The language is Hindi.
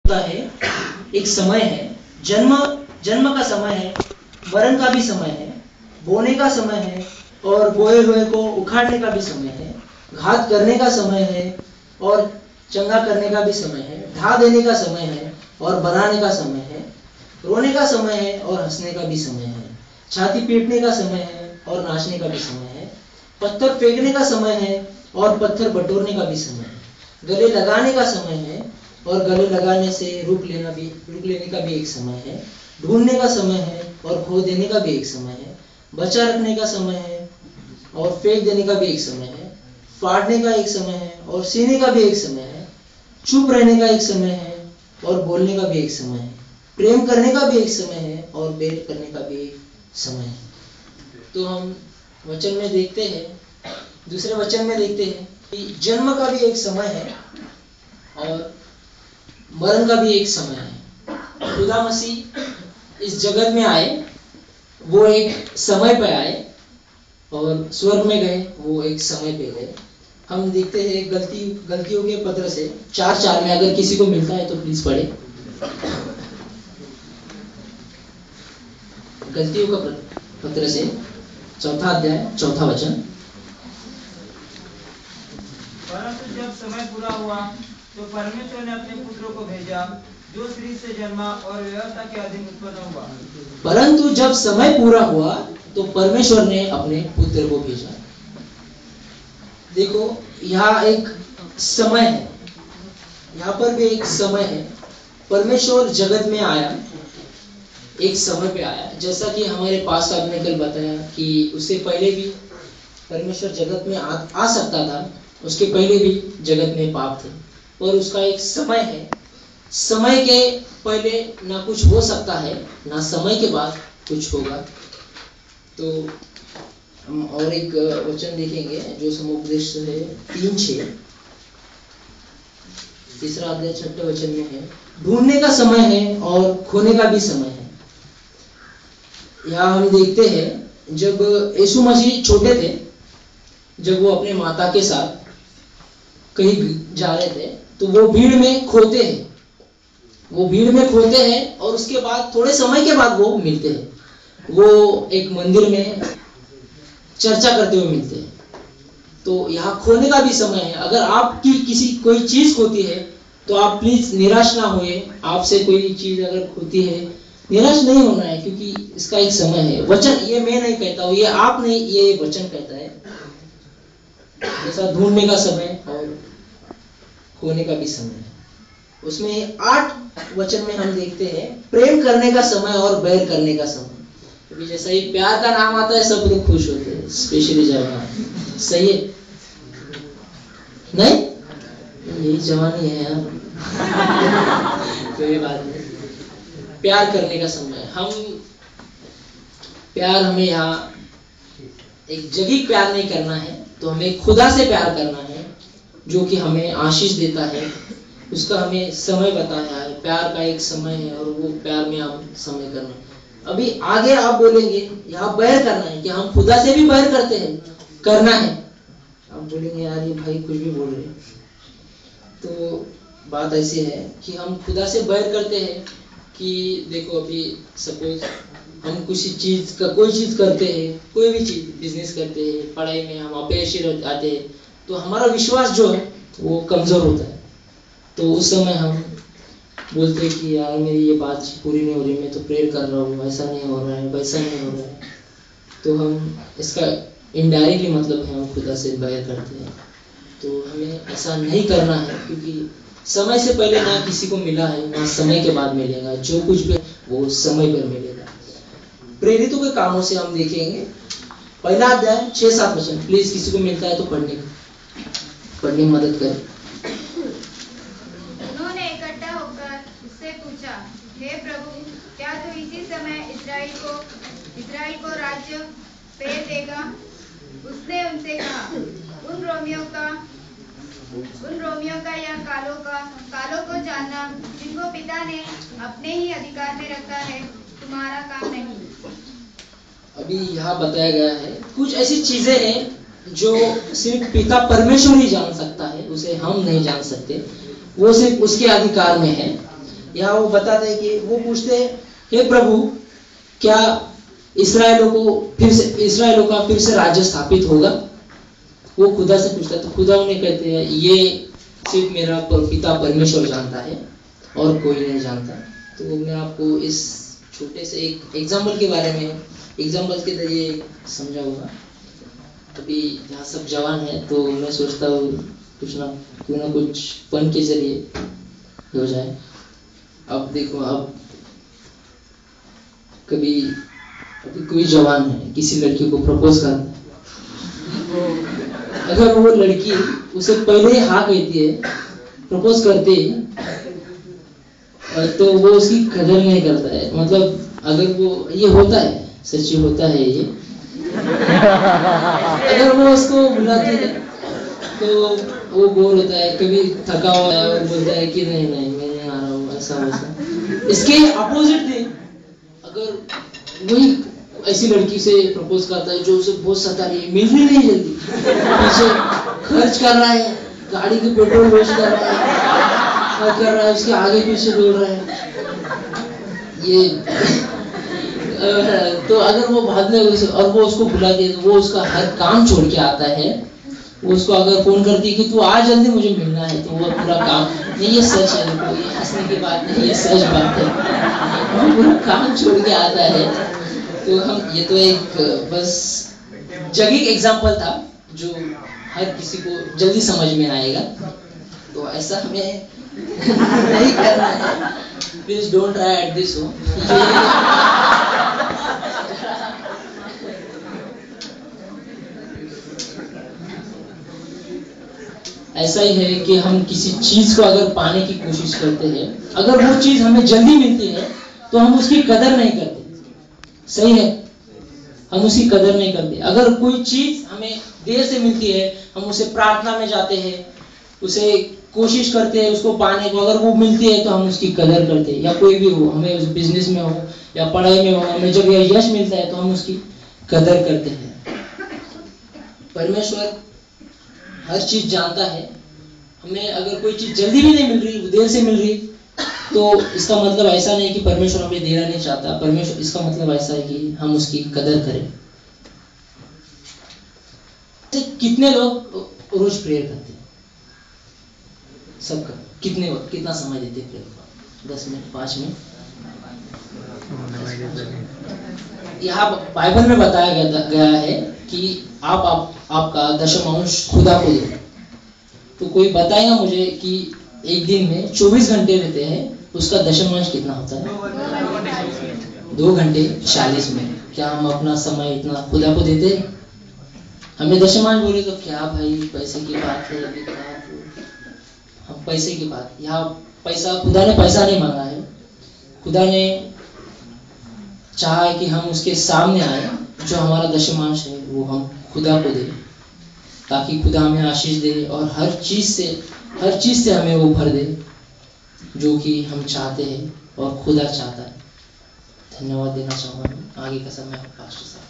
होता है, एक समय है। जन्म का समय है, मरण का भी समय है, बोने का समय है और बोए हुए को उखाड़ने का भी समय है, घात करने का समय है और चंगा करने का भी समय है, ढा देने का समय है और बनाने का समय है, रोने का समय है और हंसने का भी समय है, छाती पीटने का समय है और नाचने का भी समय है, पत्थर फेंकने का समय है और पत्थर बटोरने का भी समय है, गले लगाने का समय है और गले लगाने से रुक लेने का भी एक समय है, ढूंढने का समय है और खो देने का भी एक समय है, बचा रखने का समय है और फेंक देने का भी एक समय है, फाड़ने का एक समय है और सीने का भी एक समय है, चुप रहने का एक समय है और बोलने का भी एक समय है, प्रेम करने का भी एक समय है और बैर करने का भी एक समय है। तो हम वचन में देखते हैं, दूसरे वचन में देखते हैं कि जन्म का भी एक समय है और मरण का भी एक समय है। खुदा मसीह इस जगत में आए, वो एक समय पे आए और स्वर्ग में गए, वो एक समय पे गए। हम देखते हैं गलतियों के पत्र से 4:4 में, अगर किसी को मिलता है तो प्लीज पढ़े। गलतियों का पत्र से 4 अध्याय 4 वचन। परंतु जब समय पूरा हुआ तो परमेश्वर ने अपने पुत्र को भेजा, जो स्त्री से जन्मा और व्यवस्था के अधीन उत्पन्न हुआ। परंतु जब समय पूरा हुआ तो परमेश्वर ने अपने पुत्र को भेजा। देखो, यहाँ एक समय है, यहाँ पर भी एक समय है। परमेश्वर जगत में आया, एक समय पे आया। जैसा कि हमारे पास साहब ने कल बताया कि उससे पहले भी परमेश्वर जगत में आ सकता था, उसके पहले भी जगत में पाप थे, और उसका एक समय है। समय के पहले ना कुछ हो सकता है, ना समय के बाद कुछ होगा। तो हम और एक वचन देखेंगे जो समुपदेश है 3:6, तीसरा अध्याय 6 वचन में है, ढूंढने का समय है और खोने का भी समय है। यहाँ हम देखते हैं जब यीशु मसीह छोटे थे, जब वो अपने माता के साथ कहीं जा रहे थे, तो वो भीड़ में खोते हैं। और उसके बाद थोड़े समय के बाद वो मिलते हैं। वो एक मंदिर में चर्चा करते हुए मिलते हैं। तो यहाँ खोने का भी समय है। अगर आपकी कोई चीज खोती है तो आप प्लीज निराश ना होइए। आपसे कोई चीज अगर खोती है, निराश नहीं होना है, क्योंकि इसका एक समय है। वचन ये मैं नहीं कहता हूँ, ये आप नहीं, ये वचन कहता है। जैसा ढूंढने का समय और खोने का भी समय है। उसमें 8 वचन में हम देखते हैं प्रेम करने का समय और बैर करने का समय। क्योंकि जैसा ही प्यार का नाम आता है सब लोग खुश होते हैं, स्पेशली जवान। सही है नहीं? यही जवानी है यार। कोई बात नहीं। प्यार करने का समय, हमें यहाँ एक जगह प्यार नहीं करना है, तो हमें खुदा से प्यार करना है, जो कि हमें आशीष देता है। उसका हमें समय बताया है। प्यार का एक समय है और वो प्यार में हम समय करना है। अभी आगे आप बोलेंगे यहाँ बैर करना है, कि हम खुदा से भी बैर करते हैं, करना है। आप बोलेंगे यार ये भाई कुछ भी बोल रहे हैं। तो बात ऐसी है कि हम खुदा से बैर करते हैं कि देखो, अभी सपोज हम कोई चीज करते हैं, कोई भी चीज, बिजनेस करते हैं, पढ़ाई में हम अपयशी आते हैं, तो हमारा विश्वास जो है वो कमजोर होता है। तो उस समय हम बोलते हैं कि यार मेरी ये बात पूरी नहीं हो रही, मैं तो प्रेयर कर रहा हूँ, ऐसा नहीं हो रहा है, वैसा नहीं हो रहा है। तो हम इसका इनडायरेक्टली मतलब है हम खुदा से बैर करते हैं। तो हमें ऐसा नहीं करना है, क्योंकि समय से पहले ना किसी को मिला है, ना समय के बाद मिलेगा। जो कुछ भी वो समय पर मिलेगा। प्रेरितों के कामों से हम देखेंगे, पहला अध्याय 6-7 वचन। प्लीज किसी को मिलता है तो पढ़ने में मदद करें। उन्होंने इकट्ठा होकर उससे पूछा, हे प्रभु, क्या तू इसी समय इस्राएल को राज्य फेर देगा? उसने उनसे कहा, उन रोमियों का या कालों को जानना, जिनको पिता ने अपने ही अधिकार में रखा है, तुम्हारा काम नहीं। अभी यहाँ बताया गया है कुछ ऐसी चीजें हैं जो सिर्फ पिता परमेश्वर ही जान सकता है, उसे हम नहीं जान सकते। वो सिर्फ उसके अधिकार में है। यहाँ वो बताते हैं कि वो पूछते हैं, हे प्रभु क्या इस्राएलों का फिर से राज्य स्थापित होगा? वो खुदा से पूछता है, तो खुदा उन्हें कहते हैं ये सिर्फ मेरा पिता परमेश्वर जानता है और कोई नहीं जानता। तो मैं आपको इस छोटे से एक एग्जाम्पल के बारे में एग्जाम्पल के जरिए समझाऊंगा। अभी यहाँ सब जवान है तो मैं सोचता हूँ कुछ ना कुछ फन के जरिए हो जाए। अब देखो, अब अभी कोई जवान है किसी लड़की को प्रपोज करता है, अगर वो लड़की उसे पहले ही हाँ कहती है, प्रपोज करते तो वो उसकी कदर नहीं करता है। मतलब अगर वो, ये होता है, सच्ची होता है ये, अगर वो उसको बुलाती है तो वो बोर होता है, कभी थका हुआ है और बोलता है कि नहीं मैं नहीं आ रहा हूँ, ऐसा वैसा। इसके अपोजिट थे, अगर वही ऐसी लड़की से प्रपोज करता है जो उसे बहुत सता रही है, मिल रही नहीं जल्दी, पीछे खर्च कर रहा है, गाड़ी के पेट्रोल वेस्ट कर रहा है, उसके आगे पीछे दौड़ रहा है ये तो अगर वो बाद में और वो उसको बुला दे तो वो उसका हर काम छोड़ के आता है। वो उसको अगर फोन करती है कि तू आ जल्दी मुझे मिलना है, तो वो पूरा काम, नहीं ये सच है, देखो ये हंसने की बात नहीं, ये सच बात है, वो पूरा काम छोड़ के आता है। तो हम, ये तो एक बस जगिंग एग्जांपल था जो हर किसी को जल्दी समझ में आएगा। तो ऐसा हमें नहीं करना है, please don't try at this हो। ऐसा ही है कि हम किसी चीज को अगर पाने की कोशिश करते हैं, अगर वो चीज हमें जल्दी मिलती है तो हम उसकी कदर नहीं करते। सही है, हम उसकी कदर नहीं करते। अगर कोई चीज हमें देर से मिलती है, हम उसे प्रार्थना में जाते हैं, उसे कोशिश करते हैं उसको पाने को, अगर वो मिलती है तो हम उसकी कदर करते हैं। या कोई भी हो, हमें उस बिजनेस में हो या पढ़ाई में हो, हमें जब यश मिलता है तो हम उसकी कदर करते हैं। परमेश्वर हर चीज जानता है। हमें अगर कोई चीज जल्दी भी नहीं मिल रही, देर से मिल रही, तो इसका मतलब ऐसा नहीं कि परमेश्वर हमें देना नहीं चाहता। परमेश्वर, इसका मतलब ऐसा है कि हम उसकी कदर करें। तो कितने लोग रोज प्रेयर करते हैं? सबका कितने वक्त, कितना समय देते प्रेयर को? 10 मिनट, 5 मिनट? यहाँ बाइबल में बताया गया है कि आपका दशमांश खुदा को दो। तो कोई बताएगा मुझे कि एक दिन में 24 घंटे रहते हैं, उसका दशमांश कितना होता है? 2 घंटे 40 मिनट। क्या हम अपना समय इतना खुदा को देते? हमें दशमांश बोले तो क्या भाई, पैसे की बात है, हम पैसे की बात, यहाँ पैसा, खुदा ने पैसा नहीं मांगा है। खुदा ने चाहा है कि हम उसके सामने आए, जो हमारा दशमांश है वो हम खुदा को दें, ताकि खुदा हमें आशीष दे और हर चीज से हमें वो भर दे जो कि हम चाहते हैं और खुदा चाहता है। धन्यवाद देना चाहूँगा। आगे का समय पास्टर साहब।